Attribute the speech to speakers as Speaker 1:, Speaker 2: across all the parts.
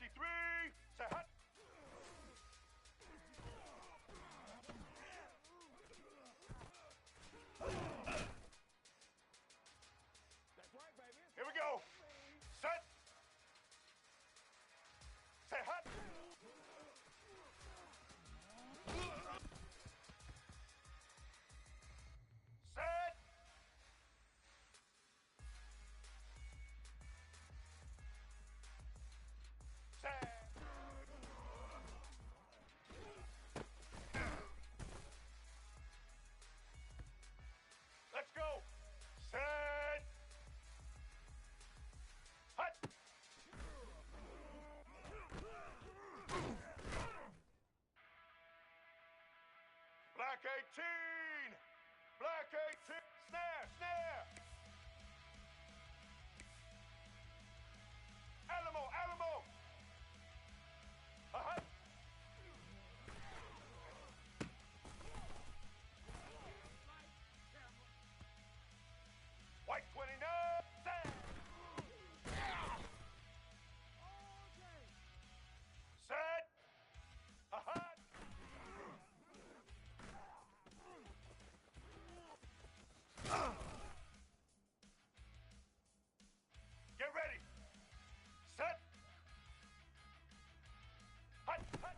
Speaker 1: 53, say hut.
Speaker 2: That's right, baby.
Speaker 1: Here we go. Set. Say hut. Set. Set. Let's go. Set. Hut. Black 18. Black 18. Snare, snare. Alamo, Alamo. Uh-huh. White 29. Set. Set. Uh-huh. Get ready. Set. Hut, hut.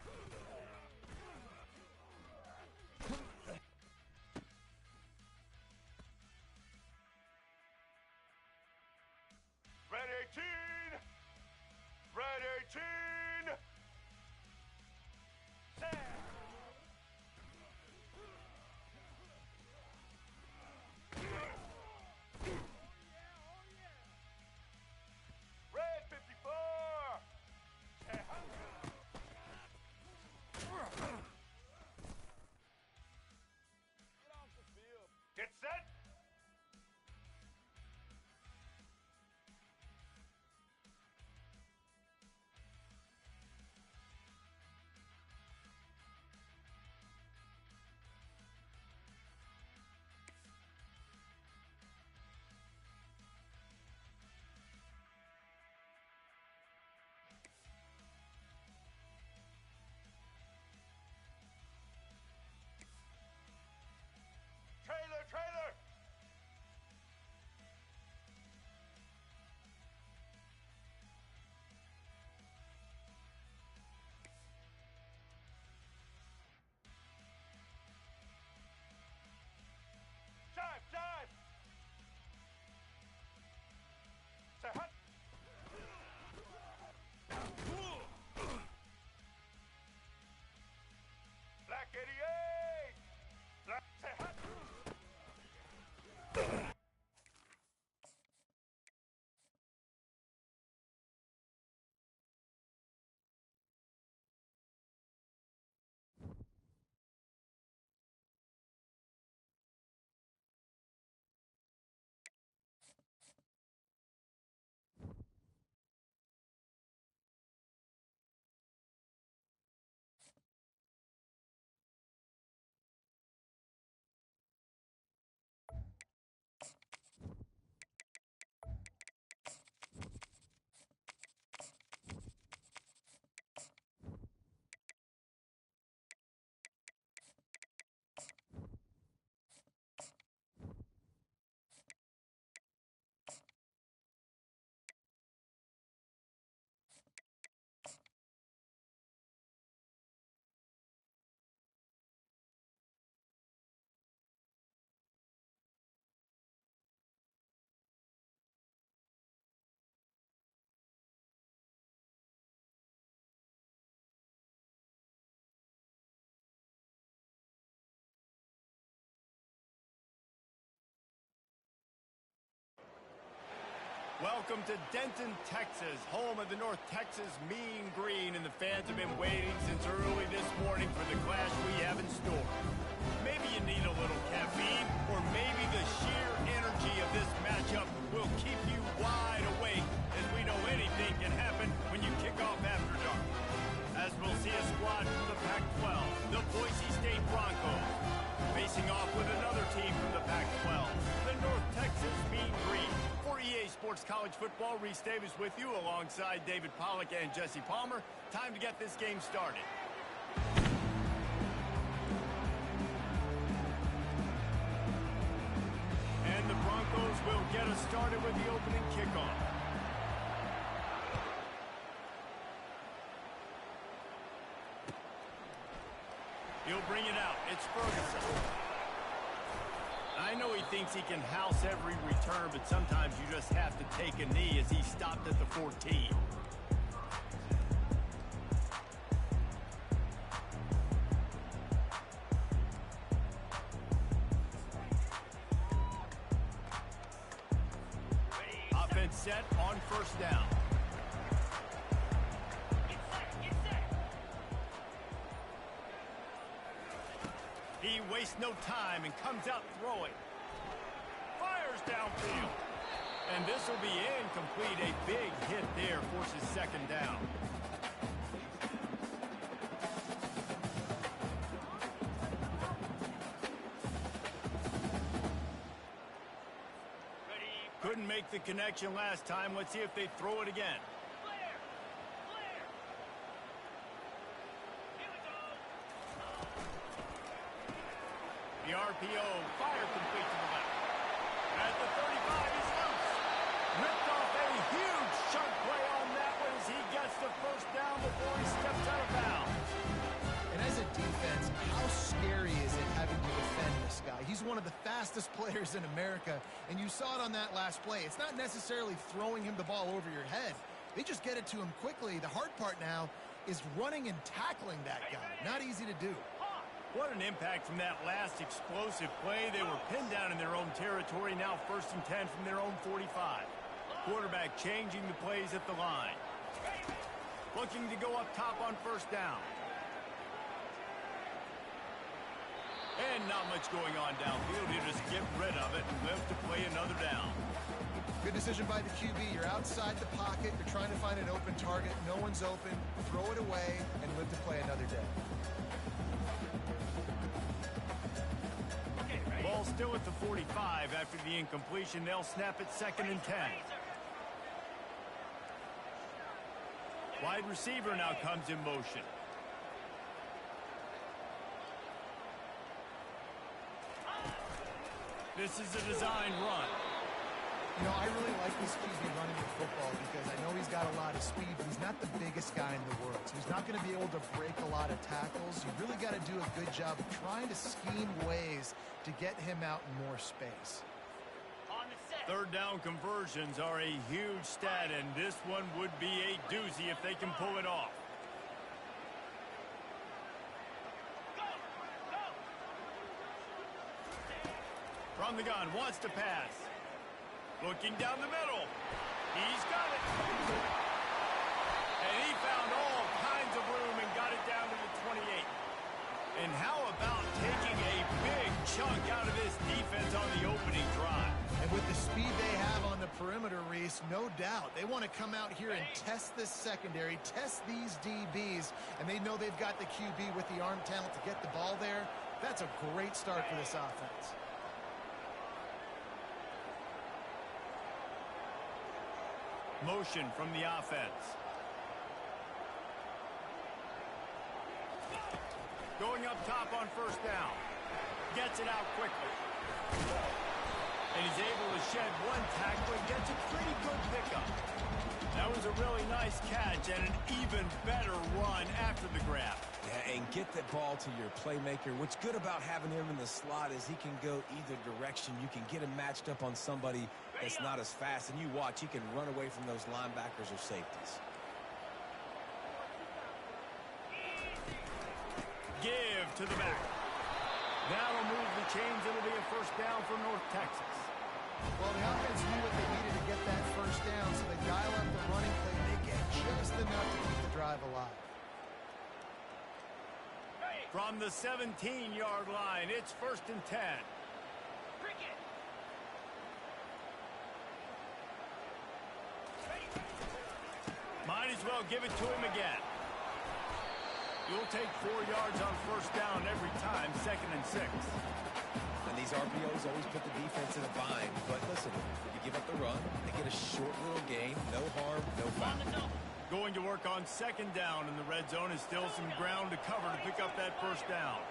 Speaker 1: Red 18. Red 18. Set. Red 54. Say hut.
Speaker 2: Get off the field.
Speaker 1: Get set. Trailer, trailer. Jive, jive. Say hut. Black 88. Black, say hut.
Speaker 3: Welcome to Denton, Texas, home of the North Texas Mean Green, and the fans have been waiting since early this morning for the clash we have in store. Maybe you need a little caffeine, or maybe the sheer energy of this matchup will keep you wide awake, as we know anything can happen when you kick off after dark. As we'll see a squad from the Pac-12, the Boise State Broncos, facing off with another team from the Pac-12, the North Texas Mean Green. For EA Sports Sports College Football. Reese Davis with you alongside David Pollack and Jesse Palmer. Time to get this game started. And the Broncos will get us started with the opening kickoff. He'll bring it out. It's Ferguson. I know he thinks he can house every return, but sometimes you just have to take a knee as he stopped at the 14. Offense set on first down. He wastes no time and comes out throwing. Fires downfield. And this will be incomplete. A big hit there forces second down. Couldn't make the connection last time. Let's see if they throw it again. The RPO, fire complete to the left. At the 35, he's loose. Ripped off a huge chunk play on that one as he gets the first down before he steps out of bounds.
Speaker 4: And as a defense, how scary is it having to defend this guy? He's one of the fastest players in America, and you saw it on that last play. It's not necessarily throwing him the ball over your head. They just get it to him quickly. The hard part now is running and tackling that guy. Not easy to do.
Speaker 3: What an impact from that last explosive play. They were pinned down in their own territory, now 1st and 10 from their own 45. Quarterback changing the plays at the line. Looking to go up top on first down. And not much going on downfield. You just get rid of it and live to play another down.
Speaker 4: Good decision by the QB. You're outside the pocket. You're trying to find an open target. No one's open. Throw it away and live to play another day.
Speaker 3: Ball still at the 45 after the incompletion. They'll snap it 2nd and 10. Wide receiver now comes in motion. This is a design run.
Speaker 4: You know, I really like this QB running the football because I know he's got a lot of speed, but he's not the biggest guy in the world. So he's not going to be able to break a lot of tackles. You really got to do a good job of trying to scheme ways to get him out in more space.
Speaker 3: Third down conversions are a huge stat, and this one would be a doozy if they can pull it off. From the gun, wants to pass. Looking down the middle. He's got it. And he found all kinds of room and got it down to the 28. And how about taking a big chunk out of this defense on the opening drive?
Speaker 4: And with the speed they have on the perimeter, Reese, no doubt, they want to come out here and test this secondary, test these DBs, and they know they've got the QB with the arm talent to get the ball there. That's a great start for this offense.
Speaker 3: Motion from the offense. Going up top on first down. Gets it out quickly. And he's able to shed one tackle and gets a pretty good pickup. That was a really nice catch and an even better run after the grab.
Speaker 5: Yeah, and get that ball to your playmaker. What's good about having him in the slot is he can go either direction. You can get him matched up on somebody that's not as fast, and you watch, he can run away from those linebackers or safeties.
Speaker 3: Give to the back. That'll move the chains. It'll be a first down for North Texas.
Speaker 4: Well, the offense knew what they needed to get that first down, so they dial up the running play. They get just enough to keep the drive alive.
Speaker 3: From the 17-yard line, it's 1st and 10. Might as well give it to him again. You'll take 4 yards on first down every time, 2nd and 6.
Speaker 5: And these RPOs always put the defense in a bind. But listen, you give up the run, they get a short little gain, no harm, no foul.
Speaker 3: Going to work on 2nd down, and the red zone is still some ground to cover to pick up that first down.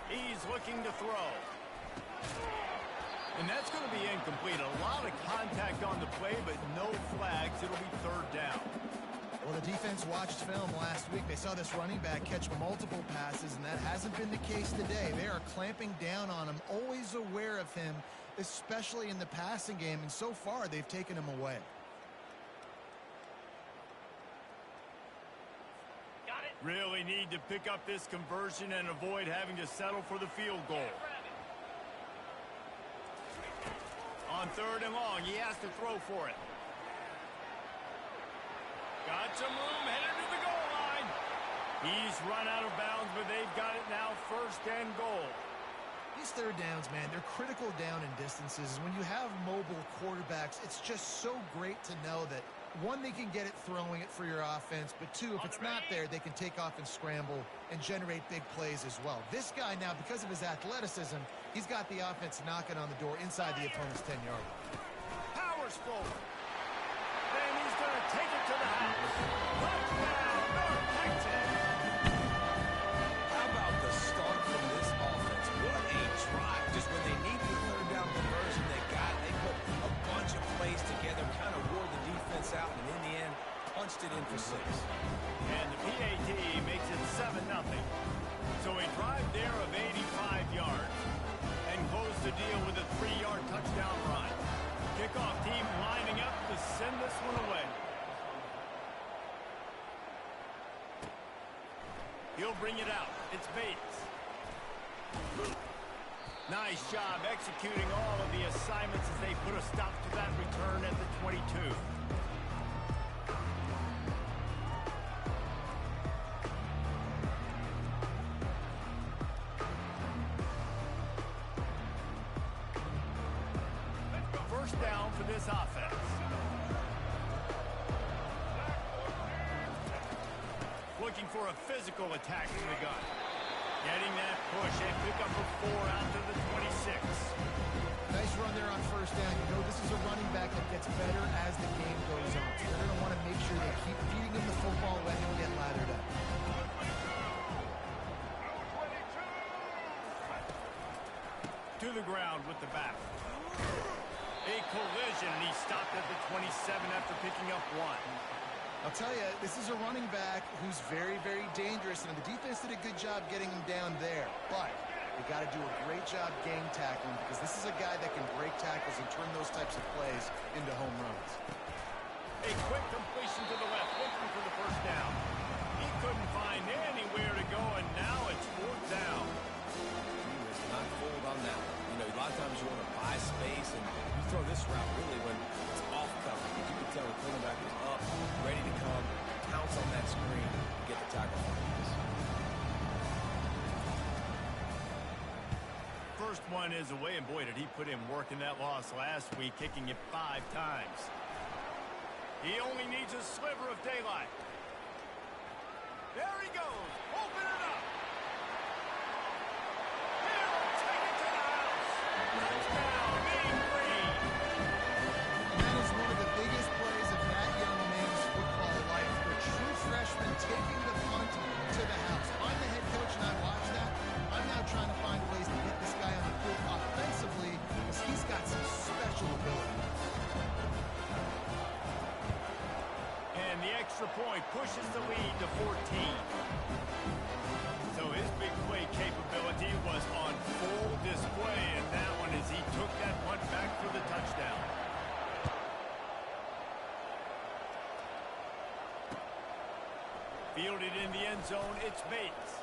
Speaker 3: He's looking to throw. And that's going to be incomplete. A lot of contact on the play, but no flags. It'll be 3rd down.
Speaker 4: Well, the defense watched film last week. They saw this running back catch multiple passes, and that hasn't been the case today. They are clamping down on him, always aware of him, especially in the passing game, and so far they've taken him away.
Speaker 3: Really need to pick up this conversion and avoid having to settle for the field goal. On 3rd and long, he has to throw for it. Got some room, headed to the goal line. He's run out of bounds, but they've got it now, 1st and goal.
Speaker 4: These 3rd downs, man, they're critical down in distances. When you have mobile quarterbacks, it's just so great to know that, 1, they can get it throwing it for your offense, but 2, if it's not there, they can take off and scramble and generate big plays as well. This guy now, because of his athleticism, he's got the offense knocking on the door inside the opponent's 10-yard line.
Speaker 3: Powers forward. And he's going to take it to the house. Touchdown, North Texas.
Speaker 5: How about the start from this offense? What a drive. Just when they need the 3rd down conversion, they got it. They put a bunch of plays together, kind of wore the defense out, and in the end, punched it in for 6.
Speaker 3: And the PAT makes it 7-0. So a drive there of 85 yards. And close the deal with a 3-yard touchdown run. Kickoff team lining up to send this one away. He'll bring it out. It's Bates. Nice job executing all of the assignments as they put a stop to that return at the 22. First down for this offense. Looking for a physical attack from the gun. Getting that push and pick up a 4 out to the 26.
Speaker 4: Nice run there on 1st down. You know this is a running back that gets better as the game goes on. So they're going to want to make sure they keep feeding him the football, letting him get lathered up.
Speaker 3: To the ground with the back. A collision, and he stopped at the 27 after picking up 1.
Speaker 4: I'll tell you, this is a running back who's very, very dangerous, and the defense did a good job getting him down there. But they got to do a great job game tackling, because this is a guy that can break tackles and turn those types of plays into home runs.
Speaker 3: A quick completion to the left, looking for the first down. He couldn't find anywhere to go, and now it's 4th down.
Speaker 5: He was not fooled on that one. You know, a lot of times you want to buy space, and you throw this route really when it's off cover. You can tell the cornerback is up, ready to come, pounce on that screen, and get the tackle on this.
Speaker 3: First one is away, and boy, did he put in work in that loss last week, kicking it 5 times. He only needs a sliver of daylight. There he goes. Open it up. He'll take it to the house. Touchdown, Mean Green.
Speaker 4: That is one of the biggest plays of that young man's football life. The true freshman taking the punt to the house. I'm the head coach and I watch that. I'm now trying to find ways to get this guy on the field offensively because he's got some special ability.
Speaker 3: And the extra point pushes the lead to 14. So his big play capability was on full display in that one as he took that punt back for the touchdown. Fielded in the end zone, it's Bates.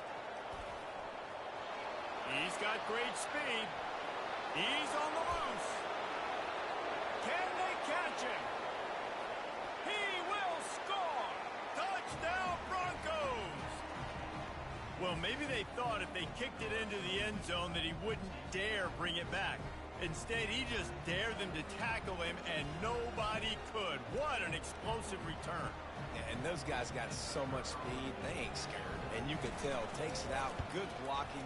Speaker 3: He's got great speed. He's on the loose. Can they catch him? He will score! Touchdown, Broncos! Well, maybe they thought if they kicked it into the end zone that he wouldn't dare bring it back. Instead, he just dared them to tackle him, and nobody could. What an explosive return.
Speaker 5: Yeah, and those guys got so much speed, they ain't scared. And you could tell, takes it out, good blocking,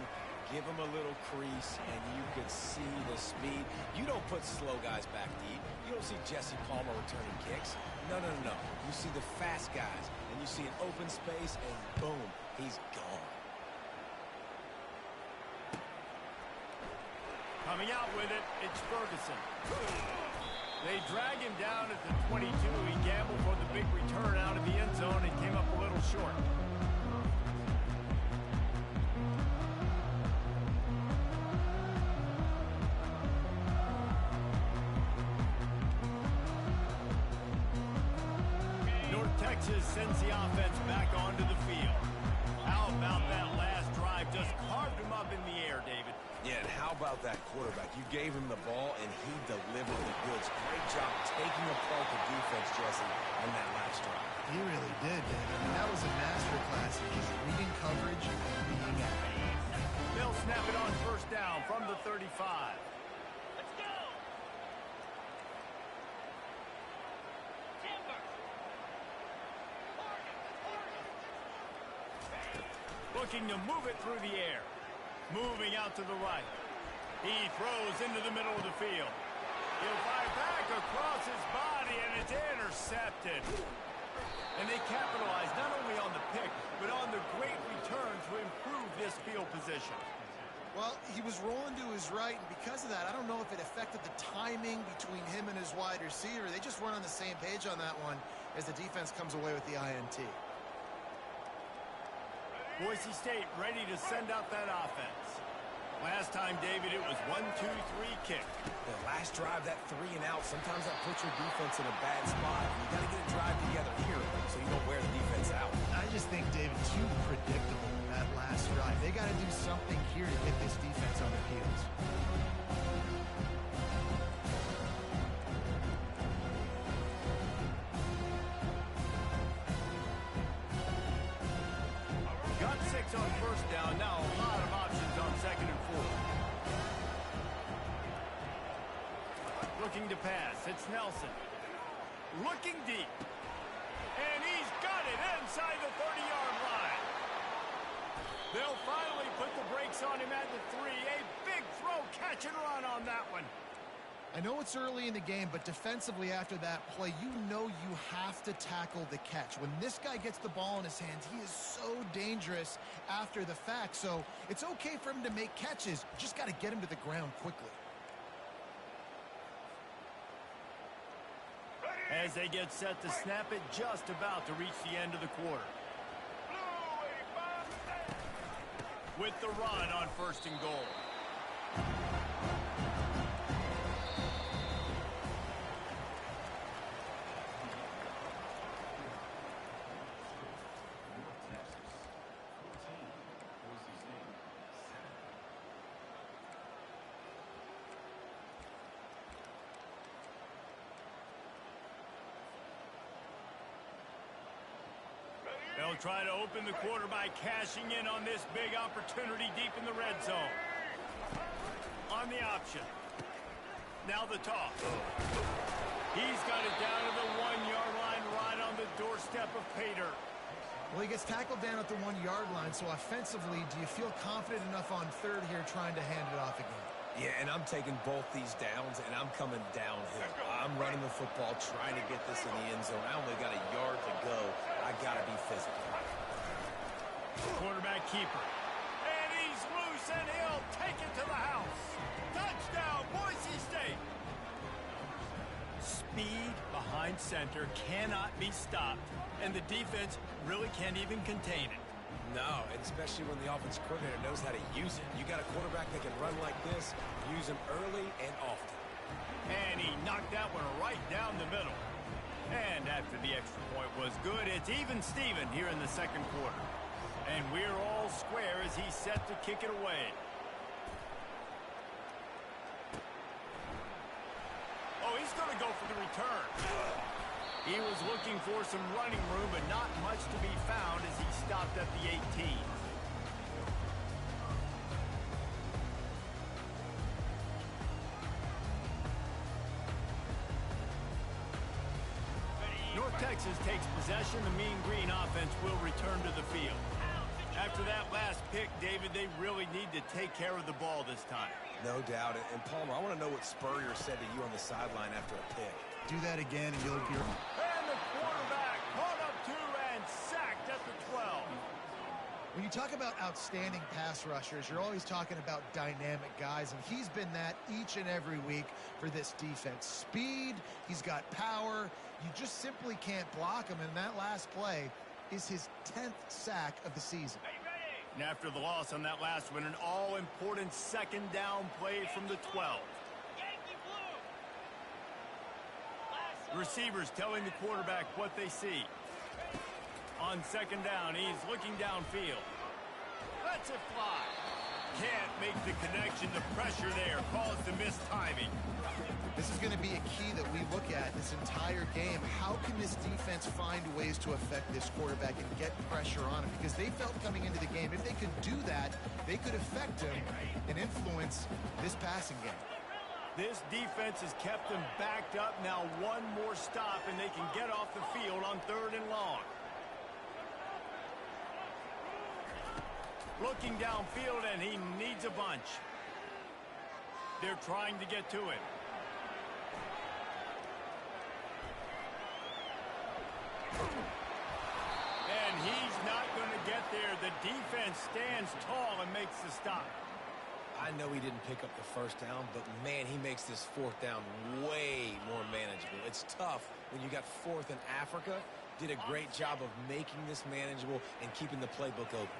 Speaker 5: give him a little crease, and you could see the speed. You don't put slow guys back deep. You don't see Jesse Palmer returning kicks. No. You see the fast guys, and you see an open space, and boom, he's gone.
Speaker 3: Coming out with it, it's Ferguson. They drag him down at the 22. He gambled for the big return out of the end zone and came up a little short. North Texas sends the offense back onto the field. How about that last drive? Just carved him up in the air, David.
Speaker 5: Yeah, and how about that quarterback? You gave him the ball, and he delivered the goods. Great job taking apart the defense, Jesse, on that last drive.
Speaker 4: He really did, David. I mean, that was a masterclass in just reading coverage and being accurate.
Speaker 3: They'll snap it on first down from the 35.
Speaker 1: Let's go! Timber!
Speaker 3: Looking to move it through the air. Moving out to the right. He throws into the middle of the field. He'll fire back across his body, and it's intercepted. And they capitalize not only on the pick, but on the great return to improve this field position.
Speaker 4: Well, he was rolling to his right, and because of that, I don't know if it affected the timing between him and his wide receiver. They just weren't on the same page on that one as the defense comes away with the INT.
Speaker 3: Boise State ready to send out that offense. Last time, David, it was 1-2-3 kick.
Speaker 5: The last drive, that 3 and out, sometimes that puts your defense in a bad spot. You got to get a drive together here so you don't wear the defense out.
Speaker 4: I just think, David, too predictable that last drive. They got to do something here to get this defense on their heels.
Speaker 3: Got 6 on first down. Now a lot of options on second and 4. Looking to pass. It's Nelson. Looking deep. And he's got it inside the 30-yard line. They'll finally put the brakes on him at the 3. A big throw, catch and run on that one.
Speaker 4: I know it's early in the game, but defensively after that play, you know you have to tackle the catch. When this guy gets the ball in his hands, he is so dangerous after the fact. So it's okay for him to make catches. Just got to get him to the ground quickly.
Speaker 3: As they get set to snap it, just about to reach the end of the quarter. With the run on first and goal. They'll try to open the quarter by cashing in on this big opportunity deep in the red zone. On the option. Now the toss. He's got it down to the 1-yard line right on the doorstep of Pater.
Speaker 4: Well, he gets tackled down at the 1-yard line, so offensively, do you feel confident enough on third here trying to hand it off again?
Speaker 5: Yeah, and I'm taking both these downs, and I'm coming downhill. I'm running the football, trying to get this in the end zone. I only got a yard to go. I got to be physical.
Speaker 3: Quarterback keeper. And he's loose, and he'll take it to the house. Touchdown, Boise State. Speed behind center cannot be stopped, and the defense really can't even contain it.
Speaker 5: No, and especially when the offensive coordinator knows how to use it. You got a quarterback that can run like this, use him early and often.
Speaker 3: And he knocked that one right down the middle. And after the extra point was good, it's even Steven here in the second quarter. And we're all square as he's set to kick it away. Oh, he's going to go for the return. He was looking for some running room, but not much to be found as he stopped at the 18. Texas takes possession. The Mean Green offense will return to the field. After that last pick, David, they really need to take care of the ball this time.
Speaker 5: No doubt. And Palmer, I want to know what Spurrier said to you on the sideline after a pick.
Speaker 4: Do that again and you'll be...
Speaker 3: And the quarterback caught up to and sacked at the 12.
Speaker 4: When you talk about outstanding pass rushers, you're always talking about dynamic guys, and he's been that each and every week for this defense. Speed, he's got power. You just simply can't block him, and that last play is his 10th sack of the season.
Speaker 3: And after the loss on that last one, an all-important second down play from the 12. Receivers telling the quarterback what they see. On second down, he's looking downfield. Lets it fly. Can't make the connection. The pressure there caused the missed timing.
Speaker 4: This is going to be a key that we look at this entire game. How can this defense find ways to affect this quarterback and get pressure on him? Because they felt coming into the game, if they could do that, they could affect him and influence this passing game.
Speaker 3: This defense has kept them backed up. Now one more stop, and they can get off the field on 3rd and long. Looking downfield, and he needs a bunch. They're trying to get to him. And he's not going to get there. The defense stands tall and makes the stop.
Speaker 5: I know he didn't pick up the first down, but, man, he makes this 4th down way more manageable. It's tough when you got 4th in Africa. Did a great job of making this manageable and keeping the playbook open.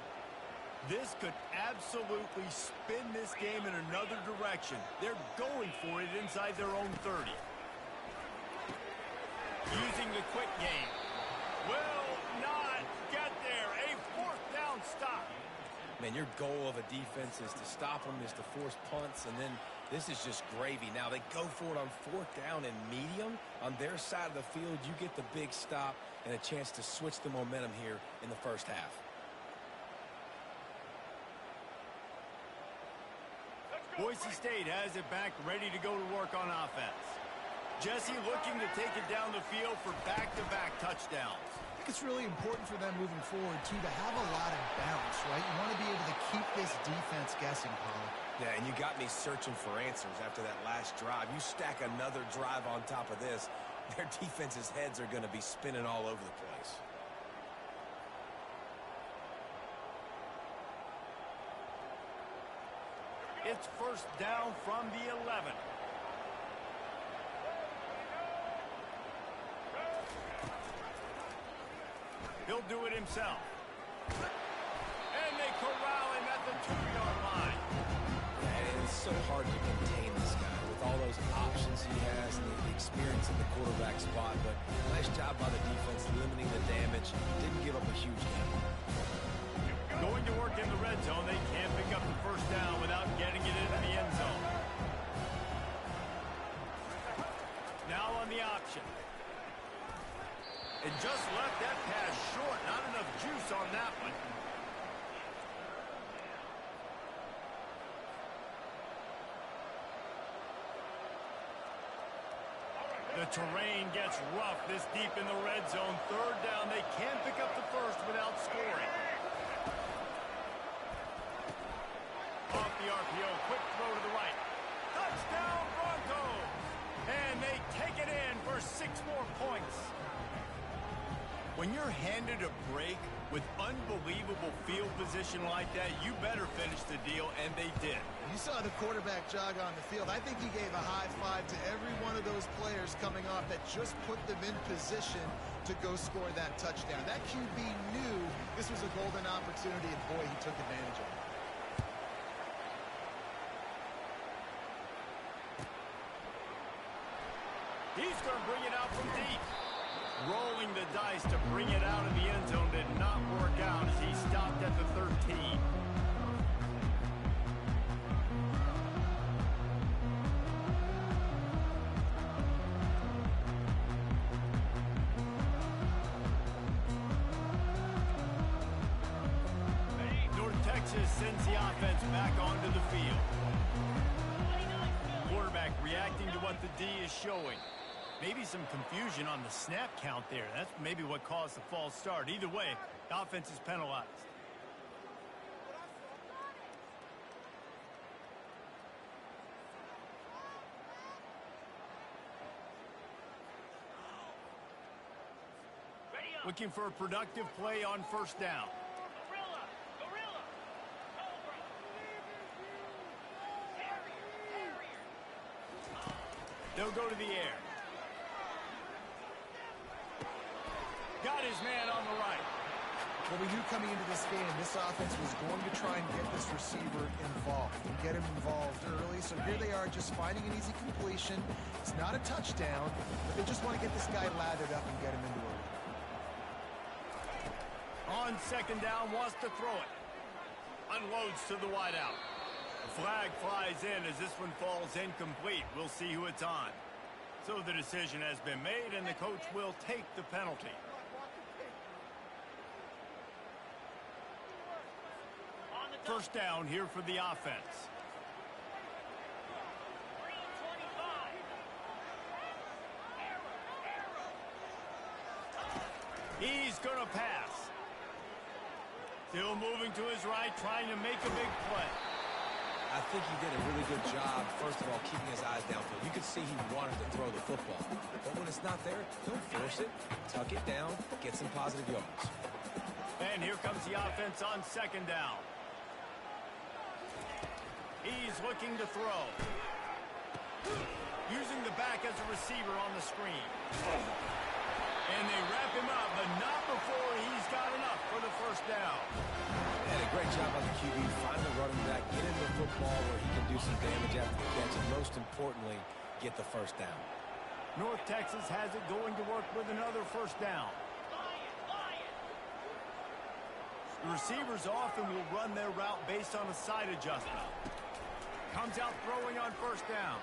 Speaker 3: This could absolutely spin this game in another direction. They're going for it inside their own 30. Using the quick game. Will not get there. A 4th down stop.
Speaker 5: Man, your goal of a defense is to stop them, is to force punts, and then this is just gravy. Now they go for it on 4th down and medium. On their side of the field, you get the big stop and a chance to switch the momentum here in the first half.
Speaker 3: Boise State has it back, ready to go to work on offense. Jesse looking to take it down the field for back-to-back touchdowns.
Speaker 4: I think it's really important for them moving forward, too, to have a lot of bounce, right? You want to be able to keep this defense guessing, Colin.
Speaker 5: Yeah, and you got me searching for answers after that last drive. You stack another drive on top of this, their defense's heads are going to be spinning all over the place.
Speaker 3: It's 1st down from the 11. He'll do it himself. And they corral him at the 2-yard line.
Speaker 5: And it's so hard to contain this guy with all those options he has and the experience in the quarterback spot. But nice job by the defense limiting the damage. Didn't give up a huge game.
Speaker 3: Going to work in the red zone. They can't pick up the 1st down without getting it into the end zone. Now on the option. And just left that pass short. Not enough juice on that one. The terrain gets rough this deep in the red zone. 3rd down. They can't pick up the 1st without scoring. Off the RPO, quick throw to the right. Touchdown Broncos! And they take it in for 6 more points. When you're handed a break with unbelievable field position like that, you better finish the deal, and they did.
Speaker 4: You saw the quarterback jog on the field. I think he gave a high five to every one of those players coming off that just put them in position to go score that touchdown. That QB knew this was a golden opportunity, and boy, he took advantage of it.
Speaker 3: He's going to bring it out from deep. Rolling the dice to bring it out of the end zone did not work out as he stopped at the 13. North Texas sends the offense back onto the field. Quarterback reacting to what the D is showing. Maybe some confusion on the snap count there. That's maybe what caused the false start. Either way, the offense is penalized.
Speaker 1: Ready up.
Speaker 3: Looking for a productive play on first down.
Speaker 1: Gorilla. Gorilla. Cobra. Harrier.
Speaker 3: They'll go to the air. Got his man on the right.
Speaker 4: Well, we knew coming into this game, this offense was going to try and get this receiver involved and get him involved early. So here they are just finding an easy completion. It's not a touchdown, but they just want to get this guy lathered up and get him into a run.
Speaker 3: On second down, wants to throw it. Unloads to the wideout. The flag flies in as this one falls incomplete. We'll see who it's on. So the decision has been made, and the coach will take the penalty.
Speaker 1: On the
Speaker 3: First down here for the offense.
Speaker 1: green 25. Arrow.
Speaker 3: He's going to pass. Still moving to his right, trying to make a big play.
Speaker 5: I think he did a really good job, first of all, keeping his eyes downfield. You could see he wanted to throw the football. But when it's not there, don't force it. Tuck it down, get some positive yards.
Speaker 3: And here comes the offense on second down. He's looking to throw. Using the back as a receiver on the screen. And they wrap him up, but not before he's got enough for the first down.
Speaker 5: And a great job on the QB. Find the running back, get him the football where he can do some damage after the catch, and most importantly, get the first down.
Speaker 3: North Texas has it going to work with another first down.
Speaker 1: Lion.
Speaker 3: The receivers often will run their route based on a side adjustment. Comes out throwing on first down.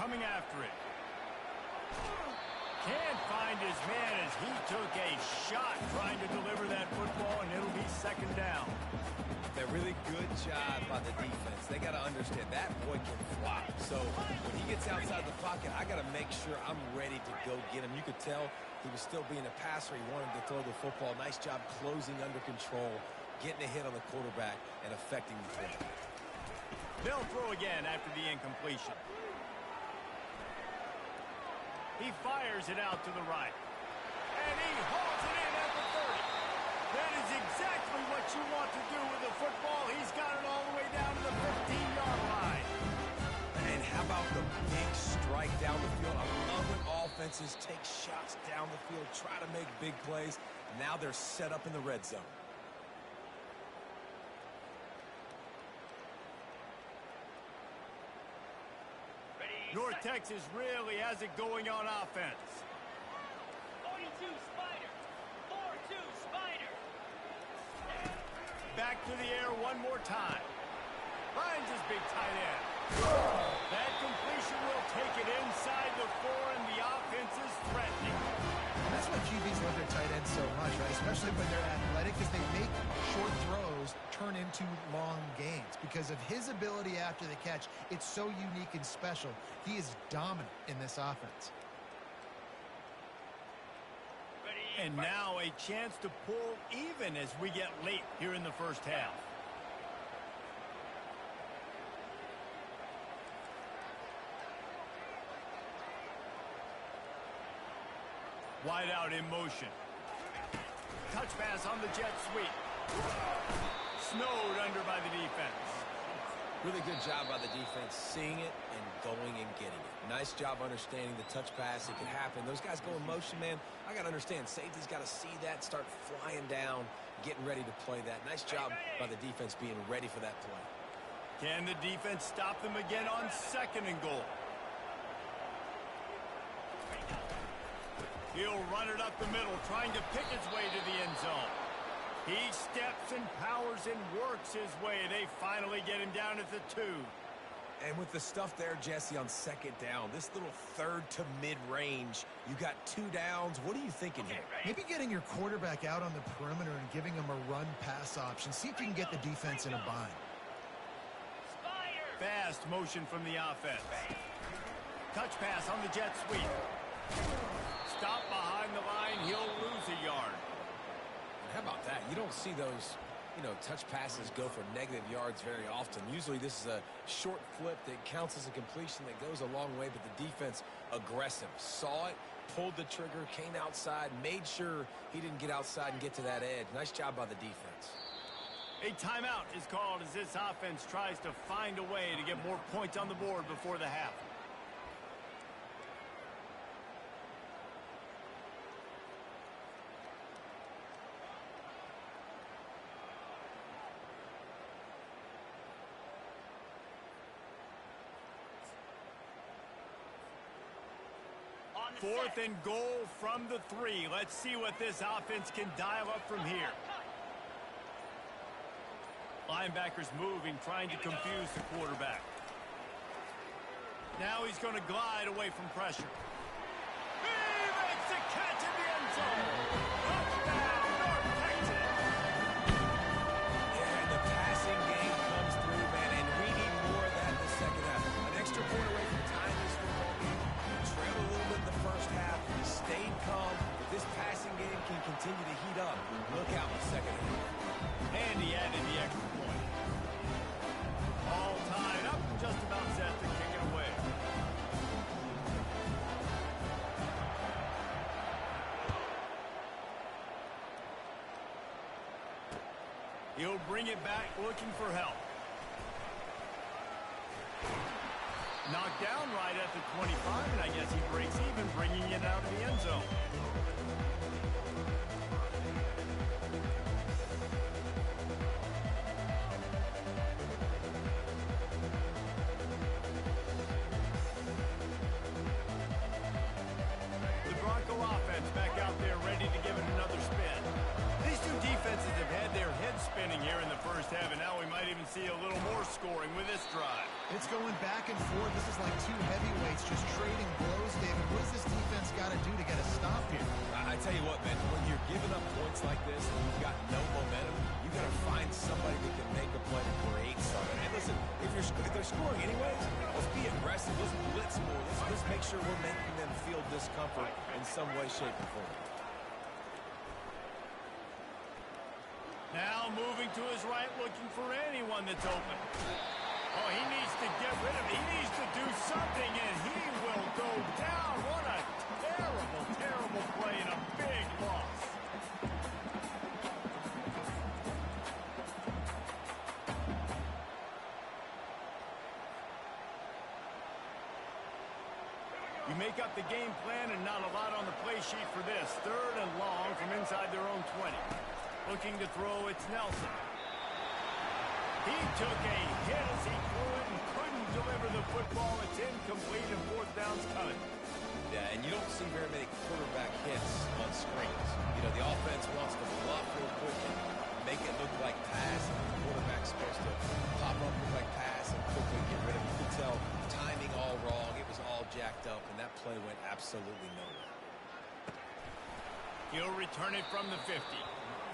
Speaker 3: Coming after it. Can't find his man as he took a shot trying to deliver that football, and it'll be second down.
Speaker 5: A really good job by the defense. They got to understand that boy can fly. So when he gets outside the pocket, I got to make sure I'm ready to go get him. You could tell he was still being a passer. He wanted to throw the football. Nice job closing under control, getting a hit on the quarterback, and affecting the throw.
Speaker 3: They'll throw again after the incompletion. He fires it out to the right. And he hauls it in at the 30. That is exactly what you want to do with the football. He's got it all the way down to the 15-yard line.
Speaker 5: And how about the big strike down the field? I love when offenses take shots down the field, try to make big plays. Now they're set up in the red zone.
Speaker 3: North Texas really has it going on offense.
Speaker 1: 42 Spider. 4-2 Spider.
Speaker 3: Back to the air one more time. Finds his big tight end. That completion will take it inside the 4, and the offense is threatening.
Speaker 4: And that's why QBs love their tight ends so much, right? Especially when they're athletic, because they make short throws turn into long gains. Because of his ability after the catch, it's so unique and special. He is dominant in this offense.
Speaker 3: And now a chance to pull even as we get late here in the first half. Wide out in motion. Touch pass on the jet sweep. Snowed under by the defense.
Speaker 5: Really good job by the defense, seeing it and going and getting it. Nice job understanding the touch pass. It can happen. Those guys go in motion, man. I got to understand. Safety's got to see that, start flying down, getting ready to play that. Nice job by the defense being ready for that play.
Speaker 3: Can the defense stop them again on second and goal? He'll run it up the middle, trying to pick his way to the end zone. He steps and powers and works his way. They finally get him down at the 2.
Speaker 5: And with the stuff there, Jesse, on second down, this little third to mid-range, you got 2 downs. What are you thinking here?
Speaker 4: Maybe getting your quarterback out on the perimeter and giving him a run-pass option. See if you can get the defense in a bind.
Speaker 3: Fast motion from the offense. Touch pass on the jet sweep. Stop behind the line. He'll lose a yard.
Speaker 5: How about that? You don't see those, touch passes go for negative yards very often. Usually this is a short flip that counts as a completion that goes a long way, but the defense aggressive. Saw it, pulled the trigger, came outside, made sure he didn't get outside and get to that edge. Nice job by the defense.
Speaker 3: A timeout is called as this offense tries to find a way to get more points on the board before the half.
Speaker 1: On the
Speaker 3: Fourth
Speaker 1: set.
Speaker 3: and goal from the 3. Let's see what this offense can dial up from here. Linebackers moving, trying to confuse the quarterback. Now he's going to glide away from pressure. He makes the catch in the end zone. Touchdown, North Texas.
Speaker 5: Yeah, and the passing game comes through, man, and we need more of that in the second half. An extra point away from tying this football game. Trailed a little bit in the first half. He stayed calm. If this passing game can continue to heat up, look out in the second half.
Speaker 3: And he added the extra point. All tied up, just about set to kick it away. He'll bring it back, looking for help. Knocked down right at the 25, and I guess he breaks even, bringing it out of the end zone. The Bronco offense back out there ready to give it another spin. These two defenses have had their heads spinning here in the first half, and now we might even see a little more scoring with this drive.
Speaker 4: It's going back and forth. This is like two heavyweights just trading blows, David. What does this defense got to do to get a stop here?
Speaker 5: I tell you what, man, when you're giving up points like this and you've got no momentum, you got to find somebody that can make a play to create something. And listen, if they're scoring anyways, let's be aggressive. Let's blitz more. Let's make sure we're making them feel discomfort in some way, shape, or form.
Speaker 3: Now moving to his right, looking for anyone that's open. Oh, he needs to get rid of it. He needs to do something, and he will go down. What a terrible, terrible play and a big loss. You make up the game plan and not a lot on the play sheet for this. 3rd and long from inside their own 20. Looking to throw, it's Nelson. He took a hit as he threw it and couldn't deliver the football. It's incomplete and 4th down's coming.
Speaker 5: Yeah, and you don't see very many quarterback hits on screens. The offense wants to bluff real quick and make it look like pass, and the quarterback's supposed to pop up, look like pass, and quickly get rid of it. You could tell timing all wrong. It was all jacked up, and that play went absolutely nowhere.
Speaker 3: He'll return it from the 50.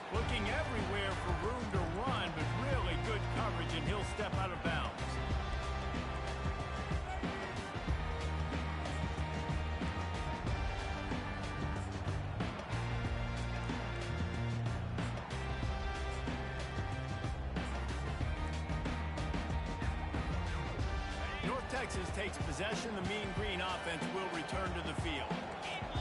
Speaker 3: Looking everywhere for room to run, but really good coverage, and he'll step out of bounds. North Texas takes possession. The Mean Green offense will return to the field.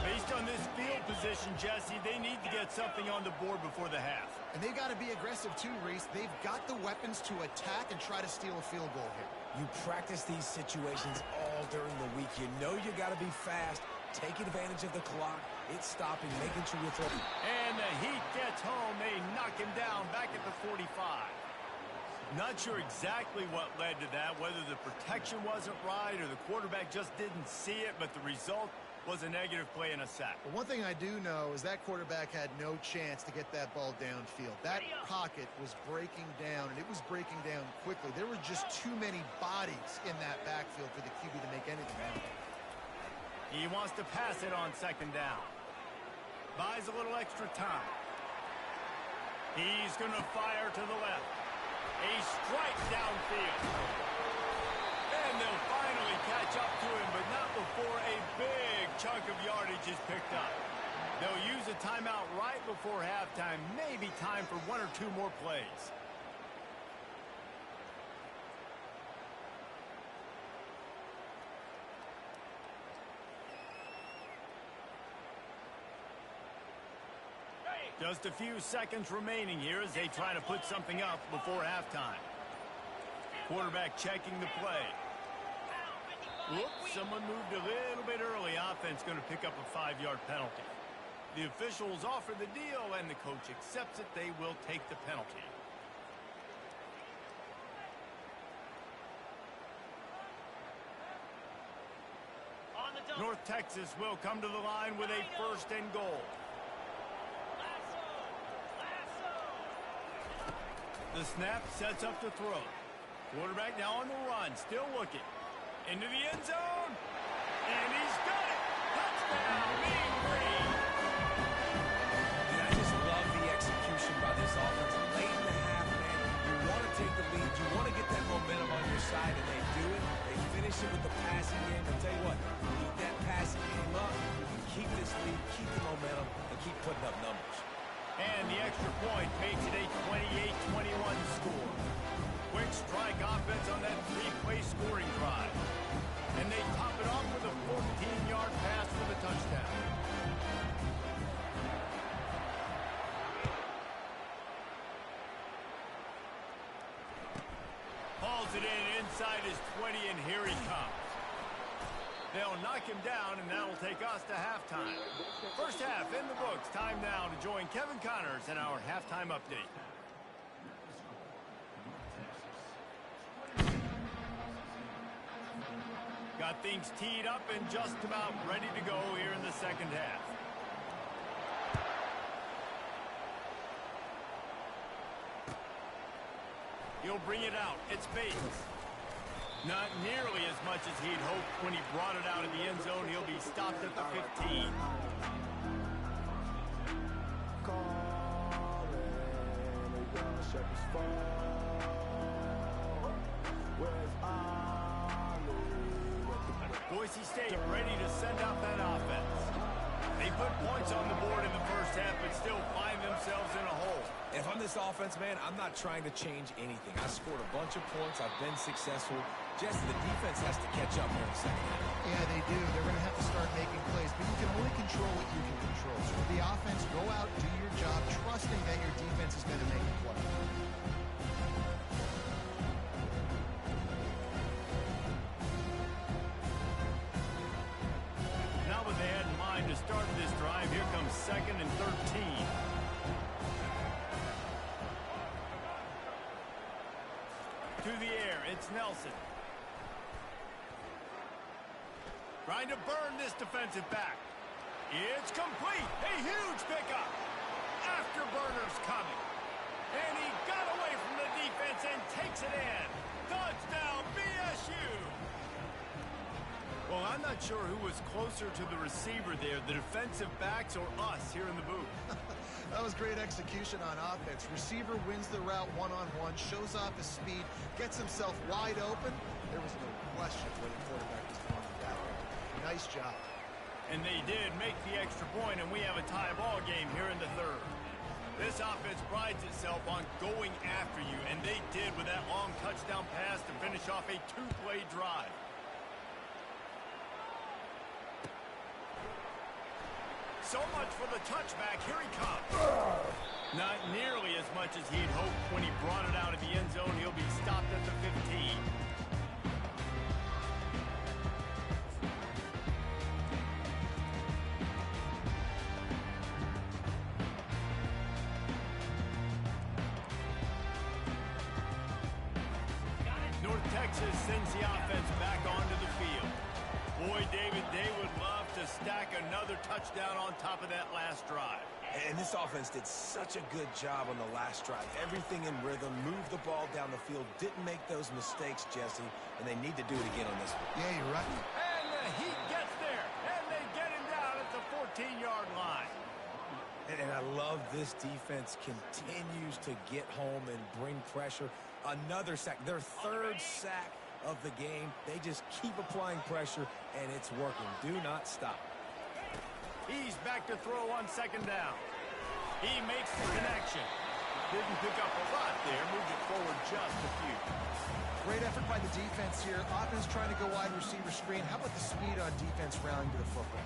Speaker 3: Based on this field position, Jesse, they need to get something on the board before the half.
Speaker 4: And they've got to be aggressive too, Reese. They've got the weapons to attack and try to steal a field goal here.
Speaker 5: You practice these situations all during the week. You know you got to be fast, take advantage of the clock. It's stopping, making sure you throw.
Speaker 3: And the Heat gets home. They knock him down back at the 45. Not sure exactly what led to that, whether the protection wasn't right or the quarterback just didn't see it, but the result was a negative play and a sack.
Speaker 4: But one thing I do know is that quarterback had no chance to get that ball downfield. That pocket was breaking down, and it was breaking down quickly. There were just too many bodies in that backfield for the QB to make anything happen.
Speaker 3: He wants to pass it on 2nd down. Buys a little extra time. He's going to fire to the left. A strike downfield. And And they'll finally catch up to him, but not before a big chunk of yardage is picked up. They'll use a timeout right before halftime, maybe time for 1 or 2 more plays. Just a few seconds remaining here as they try to put something up before halftime. Quarterback checking the play. Whoops, someone moved a little bit early. Offense going to pick up a 5-yard penalty. The officials offer the deal, and the coach accepts it. They will take the penalty.
Speaker 1: On the double.
Speaker 3: North Texas will come to the line with a 1st and goal. The snap sets up to throw. Quarterback now on the run, still looking. Into the end zone. And he's got it. Touchdown, Mean Green.
Speaker 5: And I just love the execution by this offense. Late in the half, man, you want to take the lead. You want to get that momentum on your side, and they do it. They finish it with the passing game. I'll tell you what, keep that passing game up, keep this lead, keep the momentum, and keep putting up numbers.
Speaker 3: And the extra point makes it a 28-21 score. Quick strike offense on that 3-play scoring drive. And they top it off with a 14-yard pass for the touchdown. Hauls it in inside his 20, and here he comes. They'll knock him down, and that'll take us to halftime. First half in the books. Time now to join Kevin Connors in our halftime update. Got things teed up and just about ready to go here in the second half. He'll bring it out. It's Bates. Not nearly as much as he'd hoped when he brought it out in the end zone. He'll be stopped at the 15. Boise State ready to send out that offense. They put points on the board in the first half, but still find themselves in a hole.
Speaker 5: If I'm this offense, man, I'm not trying to change anything. I scored a bunch of points. I've been successful. Jesse, the defense has to catch up here in the second half.
Speaker 4: Yeah, they do. They're going to have to start making plays, but you can only control what you can control. So for the offense, go out, do your job, trusting that your defense is going to make a play.
Speaker 3: Now what they had in mind to start this drive, here comes 2nd and 13. To the air, it's Nelson. Trying to burn this defensive back. It's complete. A huge pickup. Afterburner's coming. And he got away from the defense and takes it in. Touchdown, BSU. Well, I'm not sure who was closer to the receiver there, the defensive backs or us here in the booth.
Speaker 4: That was great execution on offense. Receiver wins the route one-on-one, shows off his speed, gets himself wide open. There was no question where the quarterback was throwing the ball. Nice job.
Speaker 3: And they did make the extra point, and we have a tie ball game here in the third. This offense prides itself on going after you, and they did with that long touchdown pass to finish off a 2-play drive. So much for the touchback. Here he comes. Not nearly as much as he'd hoped when he brought it out of the end zone. He'll be stopped at the 15. North Texas sends the offense back onto the field. Boy, David, they would love to stack another touchdown on top of that last drive.
Speaker 5: And this offense did such a good job on the last drive. Everything in rhythm, moved the ball down the field, didn't make those mistakes, Jesse, and they need to do it again on this one.
Speaker 4: Yeah, you're right.
Speaker 3: And the Heat gets there, and they get him down at the 14-yard line.
Speaker 5: And I love this defense continues to get home and bring pressure. Another sack, their third sack of the game. They just keep applying pressure, and it's working. Do not stop.
Speaker 3: He's back to throw on second down. He makes the connection. Didn't pick up a lot there. Moved it forward just a few.
Speaker 4: Great effort by the defense here. Offense trying to go wide receiver screen. How about the speed on defense rallying to the football?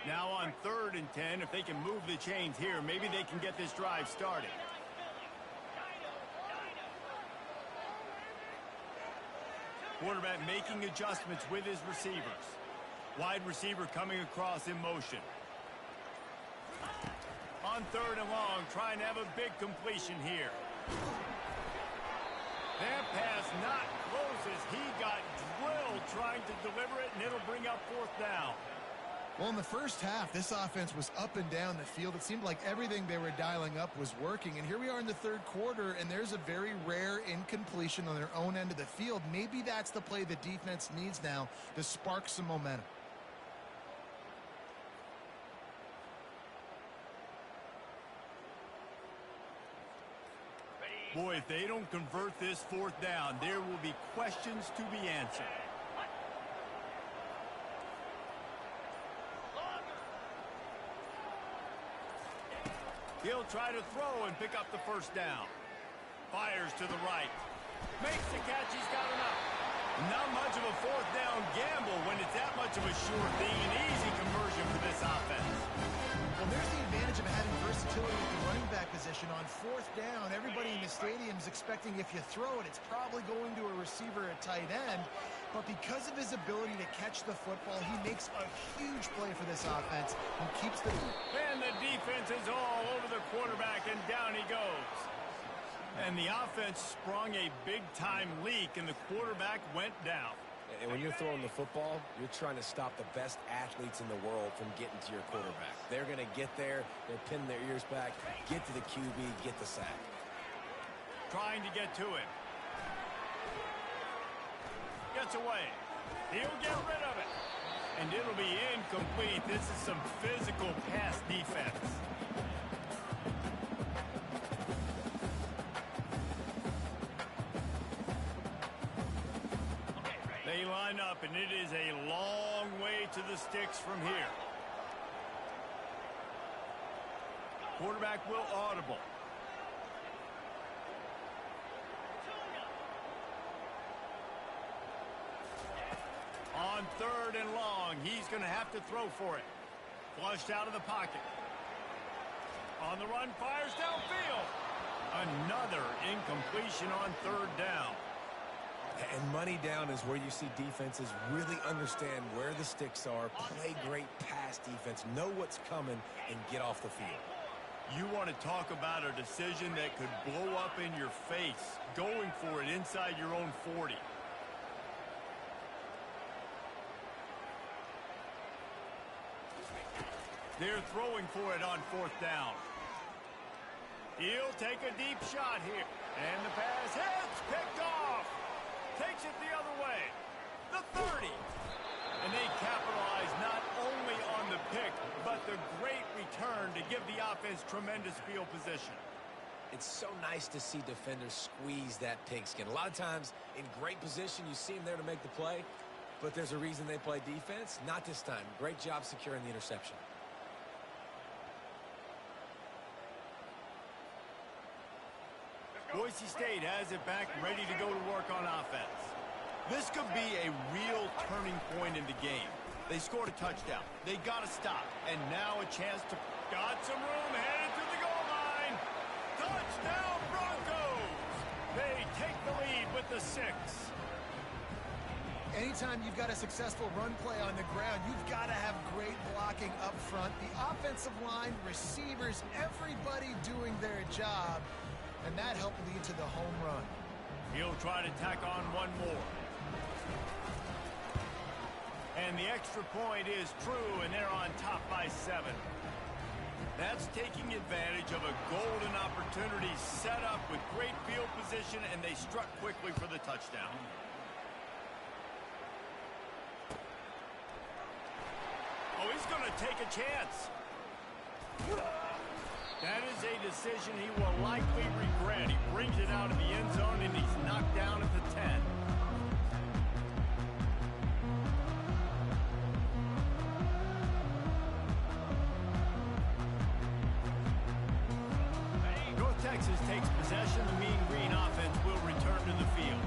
Speaker 3: Now on 3rd and 10, if they can move the chains here, maybe they can get this drive started. Quarterback making adjustments with his receivers. Wide receiver coming across in motion. On 3rd and long, trying to have a big completion here. That pass not close as he got drilled trying to deliver it, and it'll bring up 4th down.
Speaker 4: Well, in the first half, this offense was up and down the field. It seemed like everything they were dialing up was working. And here we are in the 3rd quarter, and there's a very rare incompletion on their own end of the field. Maybe that's the play the defense needs now to spark some momentum.
Speaker 3: Boy, if they don't convert this 4th down, there will be questions to be answered. He'll try to throw and pick up the 1st down. Fires to the right. Makes the catch. He's got enough. Not much of a 4th down gamble when it's that much of a sure thing. An easy conversion for this offense.
Speaker 4: Well, there's the advantage of having versatility at the running back position. On 4th down, everybody in the stadium is expecting if you throw it, it's probably going to a receiver at tight end. But because of his ability to catch the football, he makes a huge play for this offense and keeps the...
Speaker 3: And the defense is all over the quarterback, and down he goes. And the offense sprung a big-time leak, and the quarterback went down.
Speaker 5: And when you're throwing the football, you're trying to stop the best athletes in the world from getting to your quarterback. They're going to get there, they're pinning their ears back, get to the QB, get the sack.
Speaker 3: Trying to get to him. Gets away. He'll get rid of it. And it'll be incomplete. This is some physical pass defense. They line up, and it is a long way to the sticks from here. Quarterback will audible. On 3rd and long, he's going to have to throw for it. Flushed out of the pocket. On the run, fires downfield. Another incompletion on 3rd down.
Speaker 5: And money down is where you see defenses really understand where the sticks are, play great pass defense, know what's coming, and get off the field.
Speaker 3: You want to talk about a decision that could blow up in your face, going for it inside your own 40. They're throwing for it on 4th down. He'll take a deep shot here. And the pass hits, picked off. Takes it the other way. The 30. And they capitalize not only on the pick, but the great return to give the offense tremendous field position.
Speaker 5: It's so nice to see defenders squeeze that pigskin. A lot of times, in great position, you see them there to make the play, but there's a reason they play defense. Not this time. Great job securing the interception.
Speaker 3: Boise State has it back, ready to go to work on offense. This could be a real turning point in the game. They scored a touchdown. They got to stop. And now a chance to... Got some room, headed to the goal line. Touchdown, Broncos! They take the lead with the 6.
Speaker 4: Anytime you've got a successful run play on the ground, you've got to have great blocking up front. The offensive line, receivers, everybody doing their job. And that helped lead to the home run.
Speaker 3: He'll try to tack on one more. And the extra point is true, and they're on top by 7. That's taking advantage of a golden opportunity set up with great field position, and they struck quickly for the touchdown. Oh, he's He's going to take a chance. That is a decision he will likely regret. He brings it out of the end zone, and he's knocked down at the 10. North Texas takes possession. The Mean Green offense will return to the field.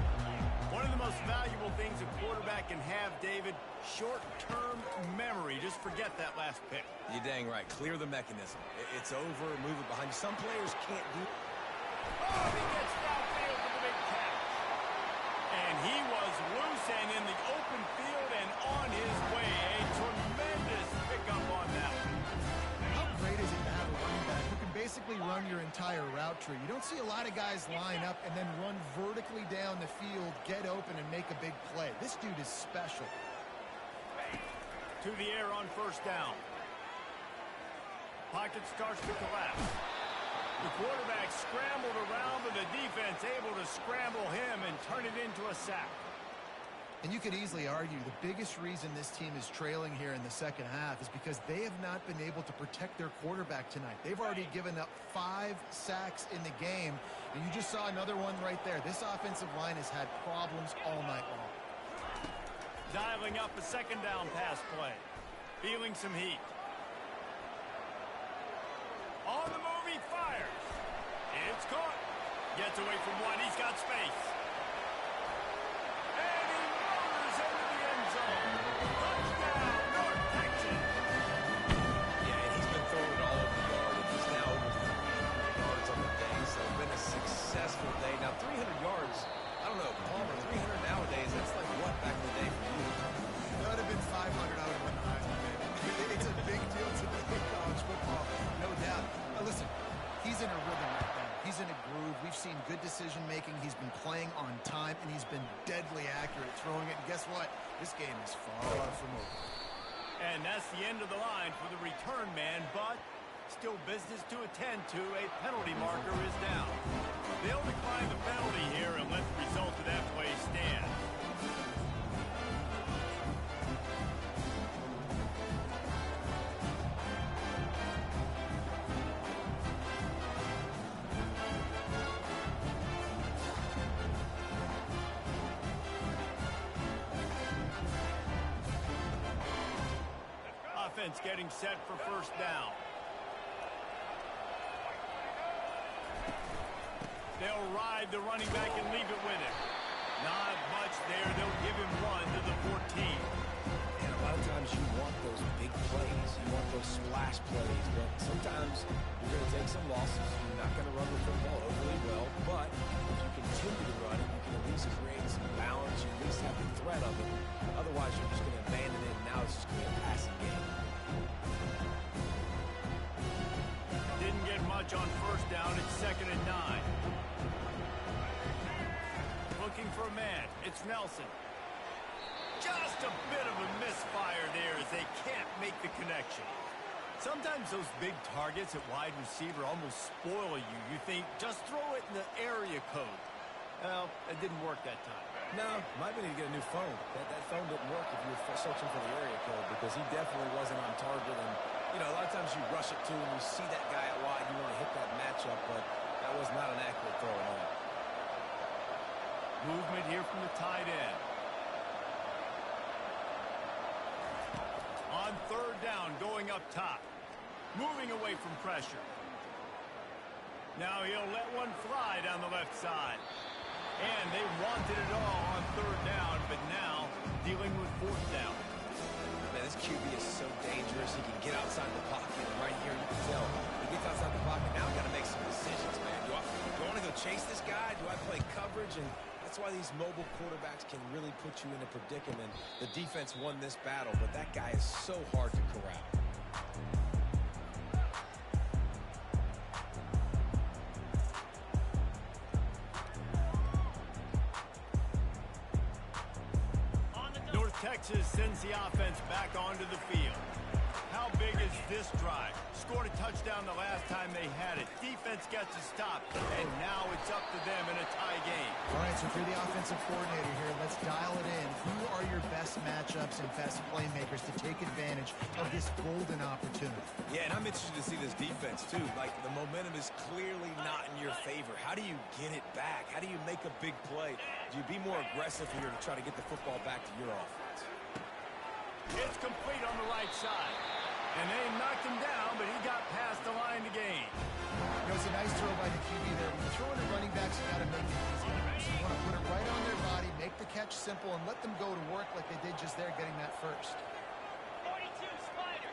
Speaker 3: One of the most valuable things a quarterback can have, David, short-term memory. Just forget that last pick.
Speaker 5: You're dang right. Clear the mechanism. It's over. Move it behind you. Some players can't do.
Speaker 3: Oh, he gets downfield for the big catch. And he was loose and in the open field and on his way. A tremendous pickup on that one.
Speaker 4: How great is it to have a running back who can basically run your entire route tree? You don't see a lot of guys line up and then run vertically down the field, get open, and make a big play. This dude is special.
Speaker 3: To the air on first down. Pocket starts to collapse. The quarterback scrambled around, but the defense able to scramble him and turn it into a sack.
Speaker 4: And you could easily argue the biggest reason this team is trailing here in the second half is because they have not been able to protect their quarterback tonight. They've already given up 5 sacks in the game, and you just saw another one right there. This offensive line has had problems all night long.
Speaker 3: Dialing up a second down pass play. Feeling some heat. On the move, he fires. It's caught. Gets away from one. He's got space. And he motors into the end zone. Touchdown, North Texas.
Speaker 5: Yeah, and he's been throwing it all over the yard. And he's now over 300 yards on the day. So it's been a successful day. Now, 300 yards, I don't know, Palmer, 300 nowadays, that's like what back in the day for you?
Speaker 4: That would have been 500. I would have won the Heisman, baby. It's a big deal today in college football, no doubt. Listen, he's in a rhythm right now. He's in a groove. We've seen good decision-making. He's been playing on time, and he's been deadly accurate throwing it. And guess what? This game is far from over.
Speaker 3: And that's the end of the line for the return man, but still business to attend to. A penalty marker is down. They'll decline the penalty here and let the result of that play stand. Offense getting set for first down. They'll ride the running back and leave it with him. Not much there. They'll give him 1 to the 14.
Speaker 5: And a lot of times you want those big plays. You want those splash plays. But sometimes you're going to take some losses. You're not going to run the football overly well. But if you continue to run it, you can at least create some balance. You at least have the threat of it. Otherwise, you're just going to abandon it. And now it's just going to be a passing game.
Speaker 3: Didn't get much on first down. It's 2nd and 9. Looking for a man. It's Nelson. Just a bit of a misfire there as they can't make the connection. Sometimes those big targets at wide receiver almost spoil you. You think, just throw it in the area code. Well, it didn't work that time.
Speaker 5: No, might be need to get a new phone. That phone didn't work if you were searching for the area code because he definitely wasn't on target. And, you know, a lot of times you rush it to and you see that guy out wide, you want to hit that matchup, but that was not an accurate throw at all.
Speaker 3: Movement here from the tight end. On third down, going up top. Moving away from pressure. Now he'll let one fly down the left side. And they wanted it all on third down, but now dealing with fourth down.
Speaker 5: Man, this QB is so dangerous. He can get outside the pocket. And right here, you can tell. He gets outside the pocket. Now I've got to make some decisions, man. Do I want to go chase this guy? Do I play coverage? And that's why these mobile quarterbacks can really put you in a predicament. The defense won this battle, but that guy is so hard to corral.
Speaker 3: North Texas sends the offense back onto the field. How big as this drive. Scored a touchdown the last time they had it. Defense gets a stop, and now it's up to them in a tie game.
Speaker 4: All right, so if you're the offensive coordinator here, let's dial it in. Who are your best matchups and best playmakers to take advantage of this golden opportunity?
Speaker 5: Yeah, and I'm interested to see this defense, too. Like, the momentum is clearly not in your favor. How do you get it back? How do you make a big play? Do you be more aggressive here to try to get the football back to your offense?
Speaker 3: It's complete on the right side. And they knocked him down, but he got past the line to gain.
Speaker 4: You know, it's a nice throw by the QB there. When you're throwing to running backs, you got to make it easy. So you want to put it right on their body, make the catch simple, and let them go to work like they did just there, getting that first.
Speaker 1: 42 Spider.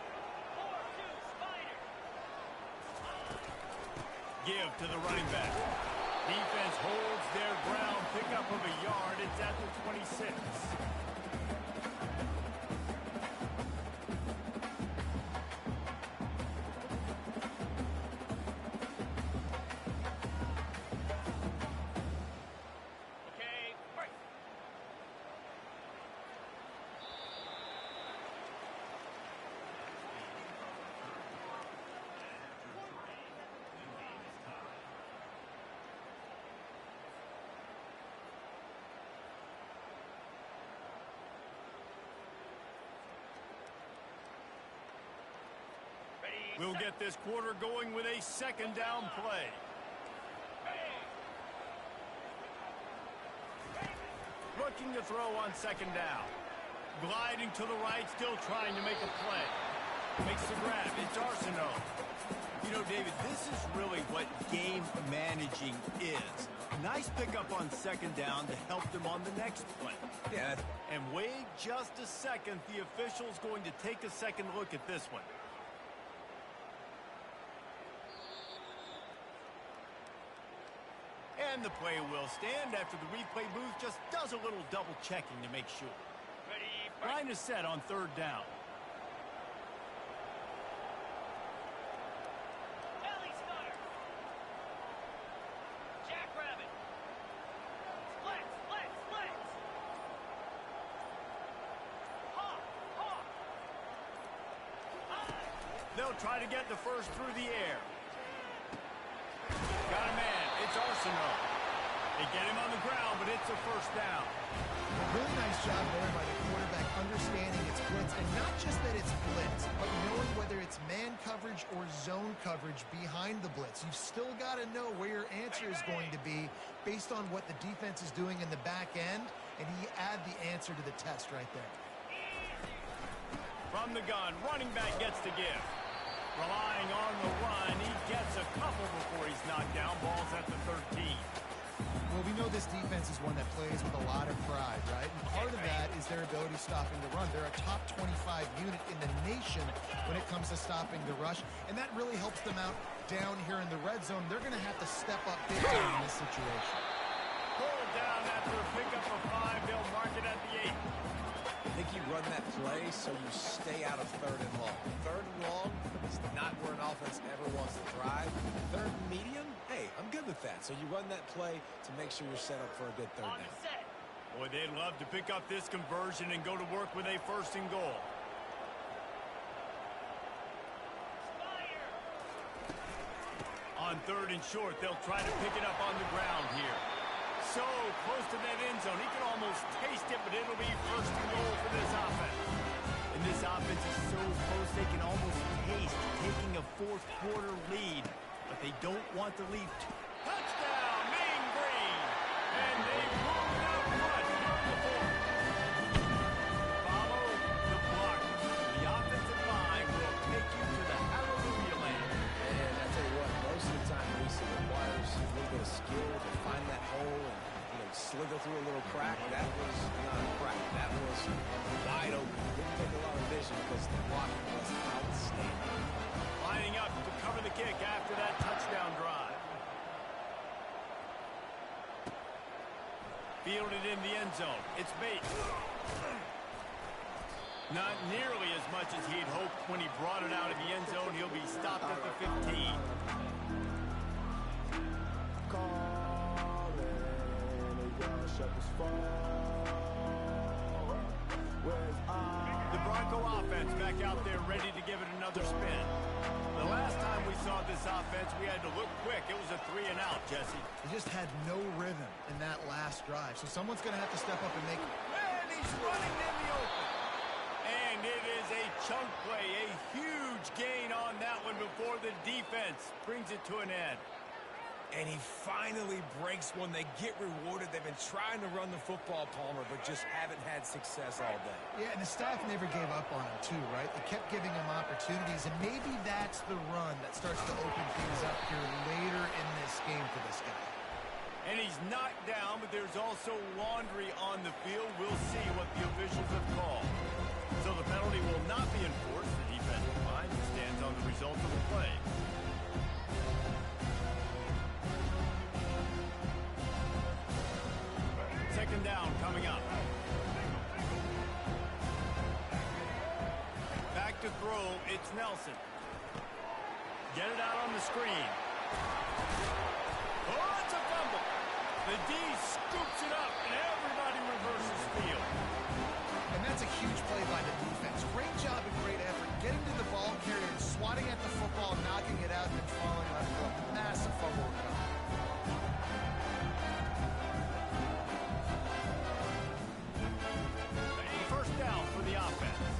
Speaker 1: 4-2 Spider.
Speaker 3: Give to the running back. Defense holds their ground. Pickup of a yard. It's at the 26. We'll get this quarter going with a second down play. Looking to throw on second down. Gliding to the right, still trying to make a play. Makes the grab. It's Arsenault. You know, David, this is really what game managing is. Nice pickup on second down to help them on the next play.
Speaker 5: Yeah.
Speaker 3: And wait just a second. The official's going to take a second look at this one. And the play will stand after the replay booth just does a little double checking to make sure. Line is set on third down.
Speaker 1: Ellie Stunner. Jackrabbit. Split. Hawk.
Speaker 3: They'll try to get the first through the air. Got a man. It's Arsenault. They get him on the ground, but it's a first down.
Speaker 4: A really nice job there by the quarterback understanding it's blitz, and not just that it's blitz, but knowing whether it's man coverage or zone coverage behind the blitz. You've still got to know where your answer is going to be based on what the defense is doing in the back end, and he add the answer to the test right there.
Speaker 3: From the gun, running back gets the give. Relying on the run, he gets a couple before he's knocked down. Ball's at the 13.
Speaker 4: Well, we know this defense is one that plays with a lot of pride, right? And part of that is their ability stopping the run. They're a top 25 unit in the nation when it comes to stopping the rush, and that really helps them out down here in the red zone. They're going to have to step up big time in this situation.
Speaker 3: Pulled down after a pickup of 5. They'll mark it at the 8.
Speaker 5: I think you run that play so you stay out of third and long. Third and long is not where an offense ever wants to drive. Third and medium, hey, I'm good with that. So you run that play to make sure you're set up for a good third
Speaker 1: On
Speaker 5: down.
Speaker 1: the set.
Speaker 3: Boy, they'd love to pick up this conversion and go to work with a first and goal.
Speaker 1: Fire.
Speaker 3: On third and short, they'll try to pick it up on the ground here. So close to that end zone. He can almost taste it, but it'll be first and goal for this offense. And this offense is so close they can almost taste taking a fourth quarter lead. But they don't want the lead. Touchdown, Mean Green! And they moved out front here in the fourth. Follow the block. The offensive line will take you to the hallelujah land.
Speaker 5: And I tell you what, most of the time, Reese, it requires a little bit of skill to find that hole and slither through a little crack. That was not a crack. That was wide open. Didn't take a lot of vision because the blocking was outstanding.
Speaker 3: Lining up to cover the kick after that touchdown drive. Fielded in the end zone. It's Bates. Not nearly as much as he'd hoped when he brought it out of the end zone. He'll be stopped at the 15.
Speaker 2: Shepherds fall. Where's I?
Speaker 3: The Bronco offense back out there ready to give it another spin. The last time we saw this offense, we had to look quick. It was a 3-and-out, Jesse.
Speaker 4: They just had no rhythm in that last drive, so someone's going to have to step up and make it.
Speaker 3: And he's running in the open. And it is a chunk play, a huge gain on that one before the defense brings it to an end.
Speaker 5: And he finally breaks one. They get rewarded. They've been trying to run the football, Palmer, but just haven't had success all day.
Speaker 4: Yeah, and the staff never gave up on him, too, right? They kept giving him opportunities, and maybe that's the run that starts to open things up here later in this game for this guy.
Speaker 3: And he's knocked down, but there's also laundry on the field. We'll see what the officials have called. So the penalty will not be enforced. The defensive line stands on the result of the play. Second down coming up. Back to throw, it's Nelson. Get it out on the screen. Oh, it's a fumble. The D scoops it up, and everybody reverses field.
Speaker 4: And that's a huge play by the defense. Great job and great effort getting to the ball carrier, swatting at the football, knocking it out, and then falling on a massive fumble recovery.
Speaker 3: First down for the offense.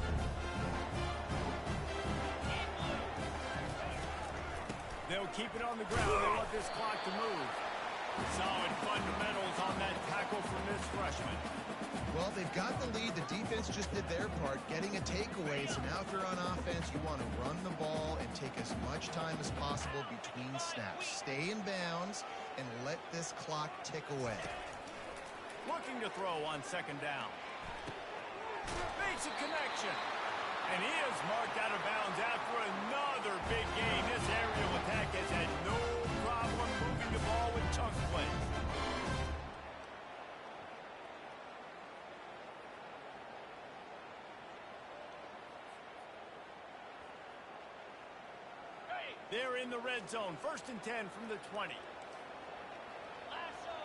Speaker 3: They'll keep it on the ground. They want this clock to move. Solid fundamentals on that tackle from this freshman.
Speaker 4: Well, they've got the lead. The defense just did their part, getting a takeaway. So now if you're on offense, you want to run the ball and take as much time as possible between snaps. Stay in bounds and let this clock tick away.
Speaker 3: Looking to throw on second down. Makes a connection. And he is marked out of bounds after another big gain. This aerial attack has had no problem moving the ball with chunk plays. They're in the red zone. First and 10 from the 20.
Speaker 1: Lasso!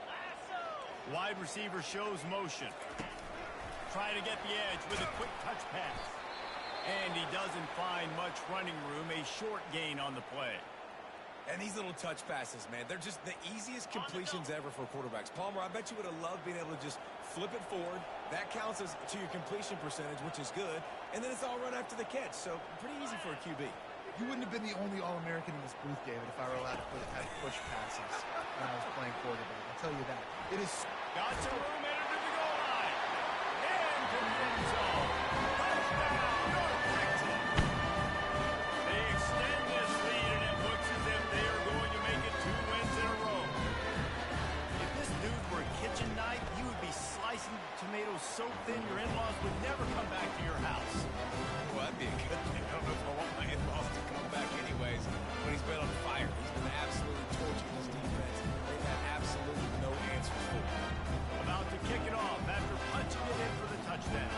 Speaker 1: Lasso!
Speaker 3: Wide receiver shows motion. Trying to get the edge with a quick touch pass. And he doesn't find much running room. A short gain on the play.
Speaker 5: And these little touch passes, man, they're just the easiest completions ever for quarterbacks. Palmer, I bet you would have loved being able to just flip it forward. That counts as to your completion percentage, which is good. And then it's all run after the catch. So pretty easy for a QB.
Speaker 4: You wouldn't have been the only All-American in this booth, David, if I were allowed to have push passes when I was playing quarterback. I'll tell you that. It is...
Speaker 3: Got some room headed to the goal line. And to the end zone. Touchdown, North Texas. They extend this lead, and it looks as if they are going to make it 2 wins in a row. If this dude were a kitchen knife, you would be slicing tomatoes so thin your in-laws would never come back to your house.
Speaker 5: Well, that'd be a good thing. I don't know if I want my in-laws to come back anyways. But he's been on fire. He's been absolutely torching this defense. They've had absolutely no answers for him.
Speaker 3: About to kick it off after punching it in for the touchdown.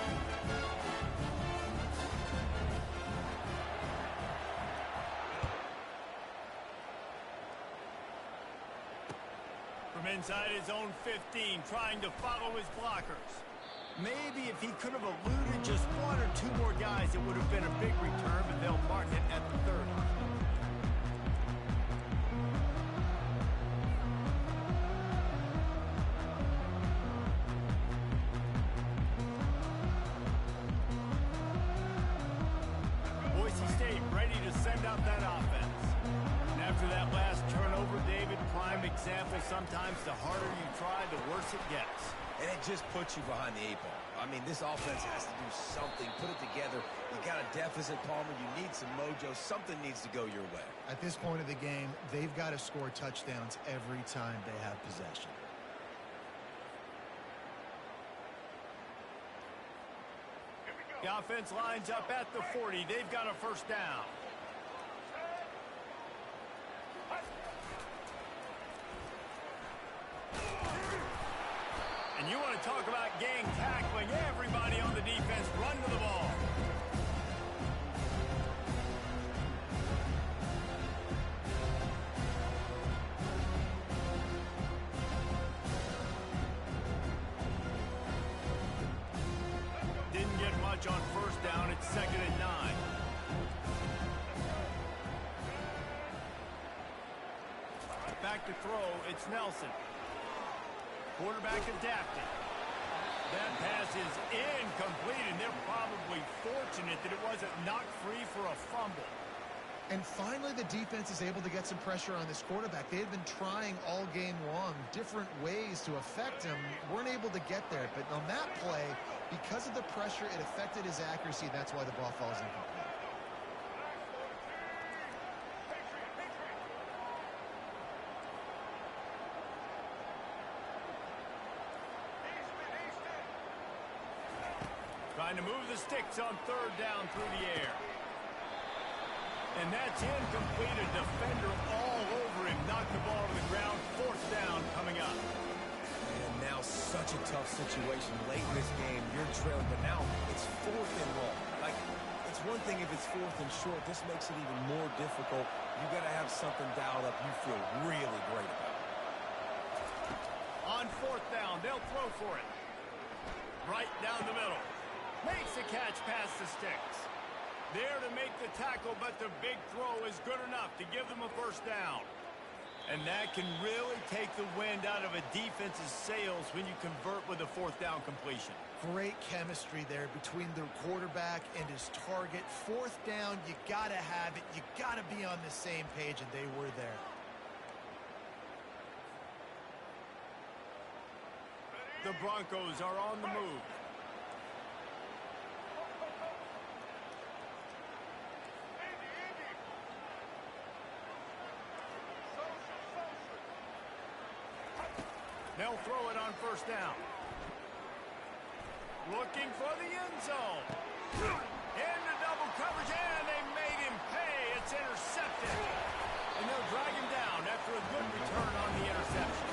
Speaker 3: From inside his own 15, trying to follow his blockers. Maybe if he could have eluded just 1 or 2 more guys, it would have been a big return, but they'll mark it at the 30. Boise State ready to send out that offense. And after that last turnover, David, prime example, sometimes the harder you try, the worse it gets.
Speaker 5: And it just puts you behind the 8 ball. I mean, this offense has to do something. Put it together. You got a deficit, Palmer. You need some mojo. Something needs to go your way.
Speaker 4: At this point of the game, they've got to score touchdowns every time they have possession.
Speaker 3: The offense lines up at the 40. They've got a first down. And you want to talk about gang tackling. Everybody on the defense run to the ball. Didn't get much switch on first down. It's 2nd and 9. Back to throw, it's Nelson. Quarterback adapted. That pass is incomplete, and they're probably fortunate that it wasn't knocked free for a fumble.
Speaker 4: And finally, the defense is able to get some pressure on this quarterback. They had been trying all game long different ways to affect him. Weren't able to get there. But on that play, because of the pressure, it affected his accuracy. That's why the ball falls incomplete.
Speaker 3: Trying to move the sticks on 3rd down through the air. And that's incomplete. A defender all over him. Knocked the ball to the ground. 4th down coming up.
Speaker 5: And now such a tough situation. Late in this game, you're trailing, but now it's 4th and long. Like, it's one thing if it's 4th and short. This makes it even more difficult. You got to have something dialed up you feel really great about.
Speaker 3: On 4th down, they'll throw for it. Right down the middle. Makes the catch past the sticks. There to make the tackle, but the big throw is good enough to give them a 1st down. And that can really take the wind out of a defense's sails when you convert with a 4th down completion.
Speaker 4: Great chemistry there between the quarterback and his target. 4th down, you got to have it. You got to be on the same page, and they were there.
Speaker 3: The Broncos are on the move. They'll throw it on 1st down. Looking for the end zone. Into double coverage, and they made him pay. It's intercepted. And they'll drag him down after a good return on the interception.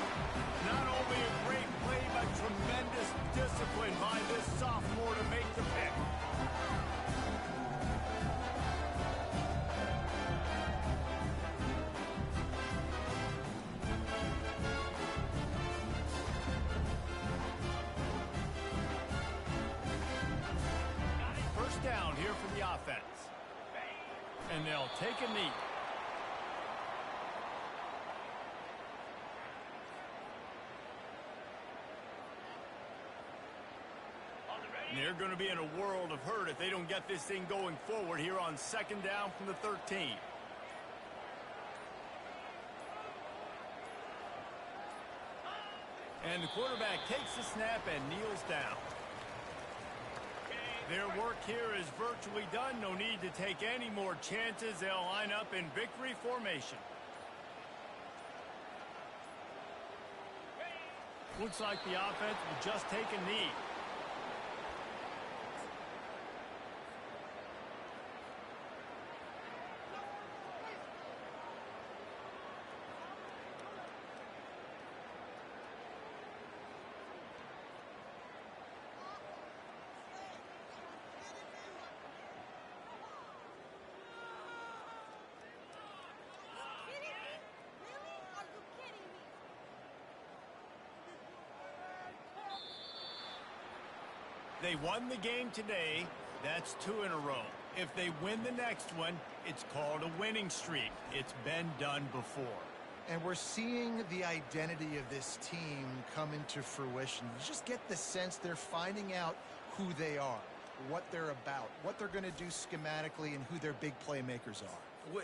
Speaker 3: Not only a great play, but tremendous discipline by this sophomore to make the pick. Down here from the offense. And they'll take a knee. They're going to be in a world of hurt if they don't get this thing going forward here on 2nd down from the 13. And the quarterback takes the snap and kneels down. Their work here is virtually done. No need to take any more chances. They'll line up in victory formation. Looks like the offense will just take a knee. They won the game today. That's 2 in a row. If they win the next one, it's called a winning streak. It's been done before.
Speaker 4: And we're seeing the identity of this team come into fruition. You just get the sense they're finding out who they are, what they're about, what they're going to do schematically, and who their big playmakers are.